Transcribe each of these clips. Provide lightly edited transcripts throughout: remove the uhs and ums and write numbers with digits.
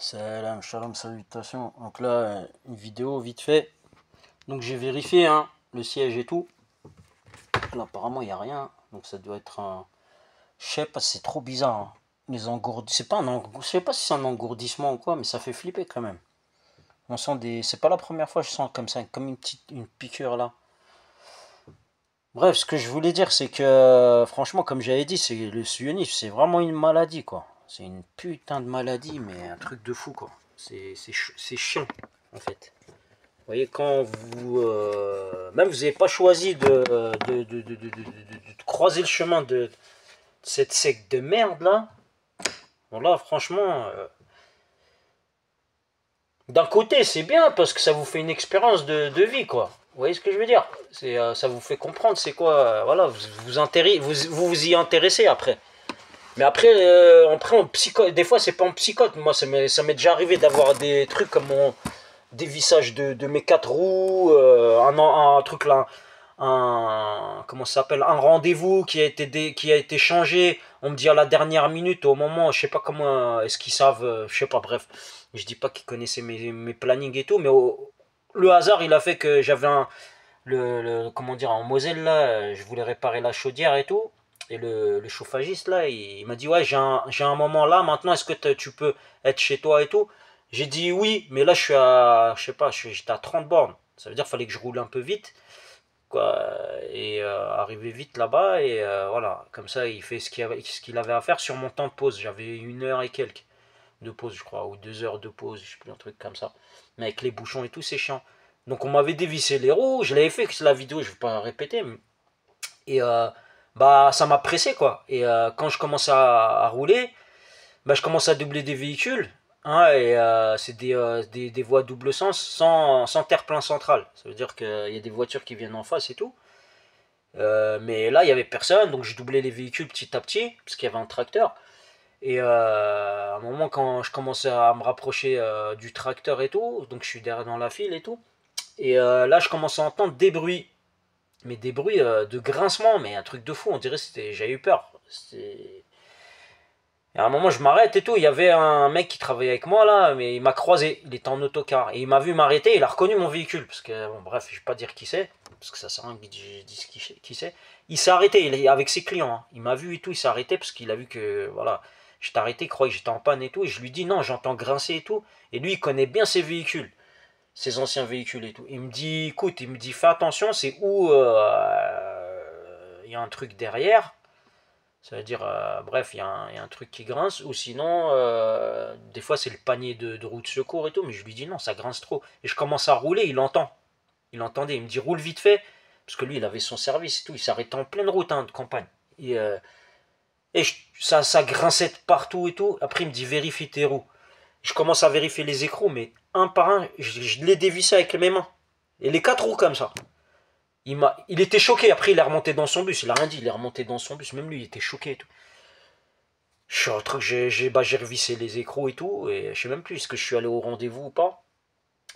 Salam, shalom, salutations. Donc là, une vidéo vite fait. Donc j'ai vérifié le siège et tout. Là, apparemment, il n'y a rien. Donc ça doit être un... Je sais pas, c'est trop bizarre. Les engourdissements. C'est pas Je sais pas si c'est un engourdissement ou quoi, mais ça fait flipper quand même. On sent des... C'est pas la première fois que je sens comme ça, comme une piqûre là. Bref, ce que je voulais dire, c'est que franchement, comme j'avais dit, c'est le sionisme, c'est vraiment une maladie, quoi. C'est une putain de maladie, mais un truc de fou, quoi. C'est chiant, en fait. Vous voyez, quand vous... même vous n'avez pas choisi de croiser le chemin de cette secte de merde, là. Bon, là, franchement... d'un côté, c'est bien, parce que ça vous fait une expérience de vie, quoi. Vous voyez ce que je veux dire? Ça vous fait comprendre c'est quoi, voilà, vous y intéressez après. Mais après, en psychote, des fois c'est pas en psychote, moi ça m'est déjà arrivé d'avoir des trucs comme mon dévissage de mes quatre roues, un truc là, comment ça s'appelle, un rendez-vous qui a été changé, on me dit à la dernière minute, au moment, je sais pas comment, est-ce qu'ils savent, je sais pas, bref, je dis pas qu'ils connaissaient mes plannings et tout, mais le hasard il a fait que j'avais comment dire, en Moselle là, je voulais réparer la chaudière et tout, et le chauffagiste là, il m'a dit ouais j'ai un moment là maintenant, est-ce que tu peux être chez toi et tout. J'ai dit oui, mais là je suis à, je sais pas, j'étais à 30 bornes, ça veut dire qu'il fallait que je roule un peu vite, quoi, et arriver vite là-bas, et voilà, comme ça il fait ce qu'il avait à faire sur mon temps de pause, j'avais 1 heure et quelques de pause je crois, ou 2 heures de pause, je sais plus, un truc comme ça, mais avec les bouchons et tout c'est chiant. Donc on m'avait dévissé les roues, je l'avais fait, c'est la vidéo, je vais pas répéter, et bah ça m'a pressé quoi. Et quand je commence à rouler, bah je commence à doubler des véhicules, et c'est des voies double sens sans terre-plein central. Ça veut dire qu'il y a des voitures qui viennent en face et tout. Mais là il y avait personne, donc je doublais les véhicules petit à petit parce qu'il y avait un tracteur. Et à un moment quand je commençais à me rapprocher du tracteur et tout, donc je suis derrière dans la file et tout. Et là je commence à entendre des bruits, mais des bruits de grincement, mais un truc de fou, on dirait c'était, j'ai eu peur. Et à un moment je m'arrête et tout, il y avait un mec qui travaillait avec moi là, mais il m'a croisé, il était en autocar, et il m'a vu m'arrêter, il a reconnu mon véhicule, parce que, bon bref, je vais pas dire qui c'est, parce que ça sert à rien que je dise qui c'est. Il s'est arrêté, il est avec ses clients, il m'a vu et tout, il s'est arrêté, parce qu'il a vu que, voilà, j'étais arrêté, il croyait que j'étais en panne et tout, et je lui dis non, j'entends grincer et tout, et lui il connaît bien ses véhicules, ses anciens véhicules et tout. Il me dit, écoute, il me dit, fais attention, c'est où il y a un truc derrière. Ça veut dire, bref, il y a un truc qui grince, ou sinon, des fois c'est le panier de roue de secours et tout, mais je lui dis non, ça grince trop. Et je commence à rouler, il entend. Il entendait, il me dit roule vite fait, parce que lui il avait son service et tout, il s'arrêtait en pleine route de campagne. Et ça grinçait de partout et tout. Après il me dit vérifie tes roues. Je commence à vérifier les écrous, mais un par un, je les dévissais avec mes mains. Et les quatre roues comme ça. Il était choqué, après il est remonté dans son bus, il a rien dit, il est remonté dans son bus, même lui il était choqué et tout. Je suis en train que j'ai revissé les écrous et tout, et je sais même plus est-ce que je suis allé au rendez-vous ou pas.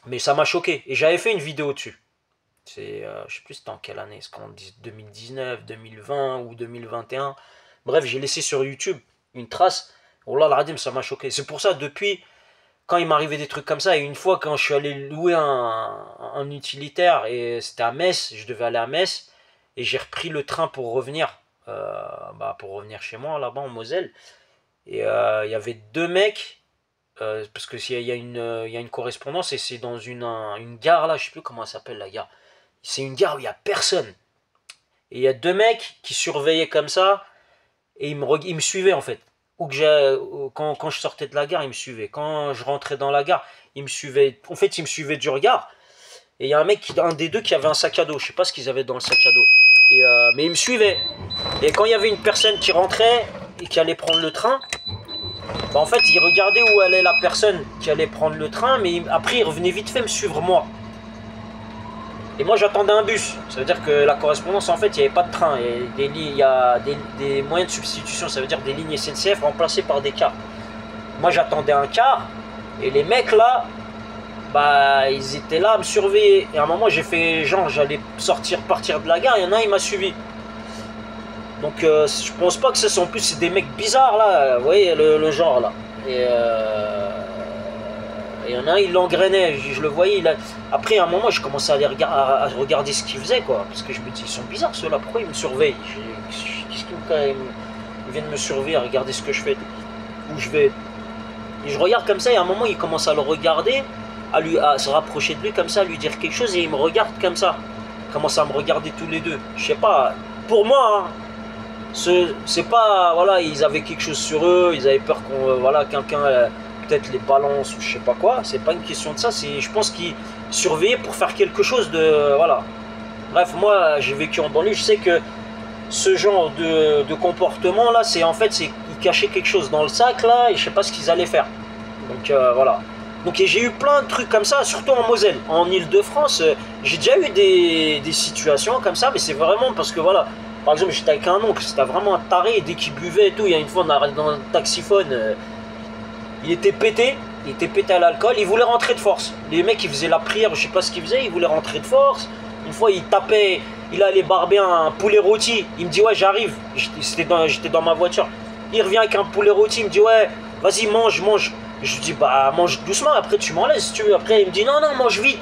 Mais ça m'a choqué, et j'avais fait une vidéo dessus. Je sais plus c'était en quelle année, est-ce qu'on dit 2019, 2020 ou 2021. Bref, j'ai laissé sur YouTube une trace. Oh là, la ça m'a choqué. C'est pour ça, depuis, quand il m'arrivait des trucs comme ça, et une fois quand je suis allé louer un utilitaire, et c'était à Metz, je devais aller à Metz, et j'ai repris le train pour revenir chez moi là-bas en Moselle, et il y avait deux mecs, parce que il y a une correspondance, et c'est dans une gare là, je sais plus comment elle s'appelle la gare, c'est une gare où il y a personne, et il y a deux mecs qui surveillaient comme ça, et ils me suivaient en fait. Quand je sortais de la gare, ils me suivaient. Quand je rentrais dans la gare, ils me suivaient. En fait, ils me suivaient du regard. Et il y a un des deux qui avait un sac à dos. Je sais pas ce qu'ils avaient dans le sac à dos. Mais ils me suivaient. Et quand il y avait une personne qui rentrait et qui allait prendre le train, bah en fait, ils regardaient où allait la personne qui allait prendre le train, mais après, ils revenaient vite fait me suivre moi. Et moi j'attendais un bus, ça veut dire que la correspondance en fait il n'y avait pas de train, et il y a des moyens de substitution, ça veut dire des lignes SNCF remplacées par des cars. Moi j'attendais un car, et les mecs là, bah ils étaient là à me surveiller, et à un moment j'ai fait genre j'allais partir de la gare, il y en a un il m'a suivi. Donc je pense pas que ce soit, en plus c'est des mecs bizarres là, vous voyez le genre là. Et Il y en a un, il l'engrainait, je le voyais. Après, à un moment, je commençais à regarder ce qu'il faisait, quoi. Parce que je me dis, ils sont bizarres ceux-là, pourquoi ils me surveillent? Qu'est-ce ils viennent me surveiller, à regarder ce que je fais, où je vais. Et je regarde comme ça, et à un moment, il commence à le regarder, à se rapprocher de lui comme ça, à lui dire quelque chose, et il me regarde comme ça. Ils commencent à me regarder tous les deux. Je sais pas, pour moi, hein, c'est pas, voilà, ils avaient quelque chose sur eux, ils avaient peur qu'on, voilà, quelqu'un peut-être les balance ou je sais pas quoi. C'est pas une question de ça, c'est, je pense qu'ils surveillaient pour faire quelque chose de, voilà. Bref, moi, j'ai vécu en banlieue, je sais que ce genre de comportement là, c'est en fait, c'est ils cachaient quelque chose dans le sac là, et je sais pas ce qu'ils allaient faire. Donc voilà. Donc j'ai eu plein de trucs comme ça, surtout en Moselle. En Île-de-France, j'ai déjà eu des situations comme ça, mais c'est vraiment parce que voilà. Par exemple, j'étais avec un oncle, c'était vraiment un taré, dès qu'il buvait et tout, il y a une fois on a arrêté dans un taxiphone, il était pété à l'alcool, il voulait rentrer de force. Les mecs ils faisaient la prière, je sais pas ce qu'ils faisaient, ils voulaient rentrer de force. Une fois il tapait, il allait barber un poulet rôti, il me dit ouais j'arrive, j'étais dans ma voiture. Il revient avec un poulet rôti, il me dit ouais vas-y mange. Je lui dis bah mange doucement, après tu m'en laisses si tu veux. Après il me dit non mange vite.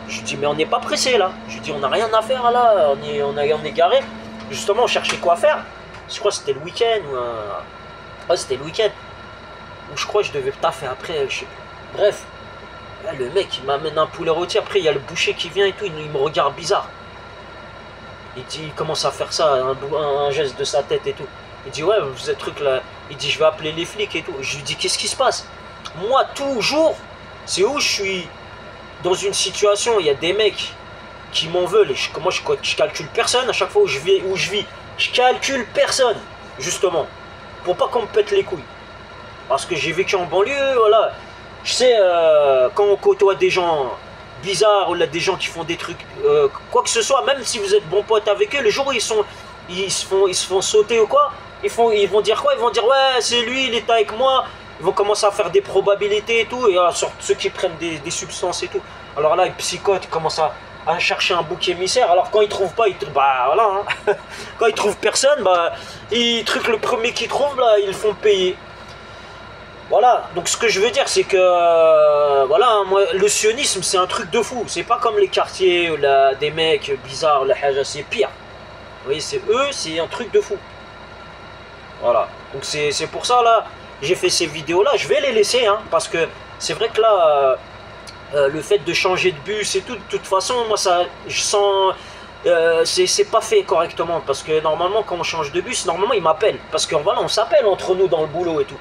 Je lui dis mais on n'est pas pressé là. Je lui dis on n'a rien à faire là, on est garé. Justement on cherchait quoi faire. Je crois que c'était le week-end ou ouais c'était le week-end. Ou je crois que je devais taffer après, je sais plus. Bref, là, le mec il m'amène un poulet rôti, après il y a le boucher qui vient et tout, il me regarde bizarre. Il commence à faire ça, un geste de sa tête et tout. Il dit ouais vous êtes truc là. Il dit je vais appeler les flics et tout. Je lui dis qu'est-ce qui se passe? Moi toujours, c'est où je suis dans une situation, il y a des mecs qui m'en veulent. Et moi je calcule personne à chaque fois où je vis. Je calcule personne, justement. Pour pas qu'on me pète les couilles. Parce que j'ai vécu en banlieue, voilà. Je sais, quand on côtoie des gens bizarres ou là, des gens qui font des trucs, quoi que ce soit, même si vous êtes bon pote avec eux, le jour où ils se font sauter ou quoi, ils vont dire quoi? Ils vont dire ouais, c'est lui, il est avec moi. Ils vont commencer à faire des probabilités et tout. Et là, ceux qui prennent des substances et tout. Alors là, ils psychotent, ils commencent à chercher un bouc émissaire. Alors quand ils trouvent pas, bah voilà. Hein. Quand ils trouvent personne, bah le premier qu'ils trouvent là, ils le font payer. Voilà, donc ce que je veux dire c'est que voilà, moi, le sionisme c'est un truc de fou, c'est pas comme les quartiers là, des mecs bizarres, la haja, c'est pire. Vous voyez, c'est un truc de fou. Voilà, donc c'est pour ça là, j'ai fait ces vidéos là, je vais les laisser, hein, parce que c'est vrai que là, le fait de changer de bus et tout, de toute façon, moi ça, je sens, c'est pas fait correctement, parce que normalement quand on change de bus, normalement ils m'appellent, parce que voilà, on s'appelle entre nous dans le boulot et tout.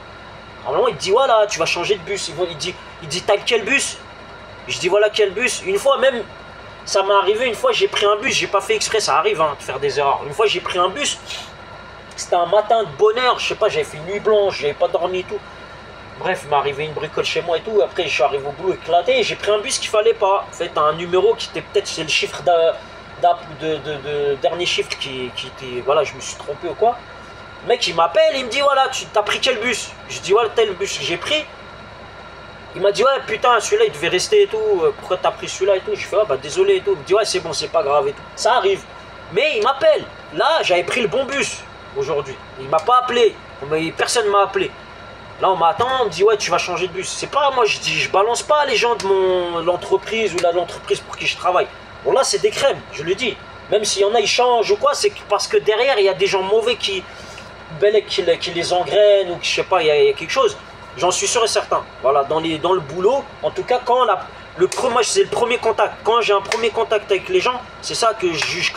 Normalement, il te dit voilà, tu vas changer de bus. Il dit t'as quel bus? Je dis voilà quel bus. Une fois même, ça m'est arrivé, une fois j'ai pris un bus, j'ai pas fait exprès, ça arrive hein, de faire des erreurs. Une fois j'ai pris un bus, c'était un matin de bonne heure, je sais pas, j'avais fait une nuit blanche, j'avais pas dormi et tout. Bref, il m'est arrivé une bricole chez moi et tout. Après, je suis arrivé au boulot éclaté et j'ai pris un bus qu'il fallait pas. En fait, un numéro qui était peut-être, c'est le chiffre dernier chiffre qui était, voilà, je me suis trompé ou quoi. Le mec il m'appelle, il me dit voilà, tu t'as pris quel bus? Je dis voilà tel bus que j'ai pris. Il m'a dit ouais putain celui-là il devait rester et tout, pourquoi t'as pris celui-là et tout? Je fais ouais bah désolé et tout. Il me dit ouais c'est bon c'est pas grave et tout. Ça arrive. Mais il m'appelle. Là j'avais pris le bon bus aujourd'hui. Il m'a pas appelé. Personne m'a appelé. Là on m'attend, on me dit ouais tu vas changer de bus. C'est pas moi je dis je balance pas les gens de l'entreprise ou de l'entreprise pour qui je travaille. Bon là c'est des crèmes, je le dis. Même s'il y en a ils changent ou quoi, c'est parce que derrière il y a des gens mauvais qui les engraine ou je sais pas, il y a quelque chose, j'en suis sûr et certain. Voilà, dans le boulot, en tout cas, quand moi c'est le premier contact, quand j'ai un premier contact avec les gens, c'est ça que je juge.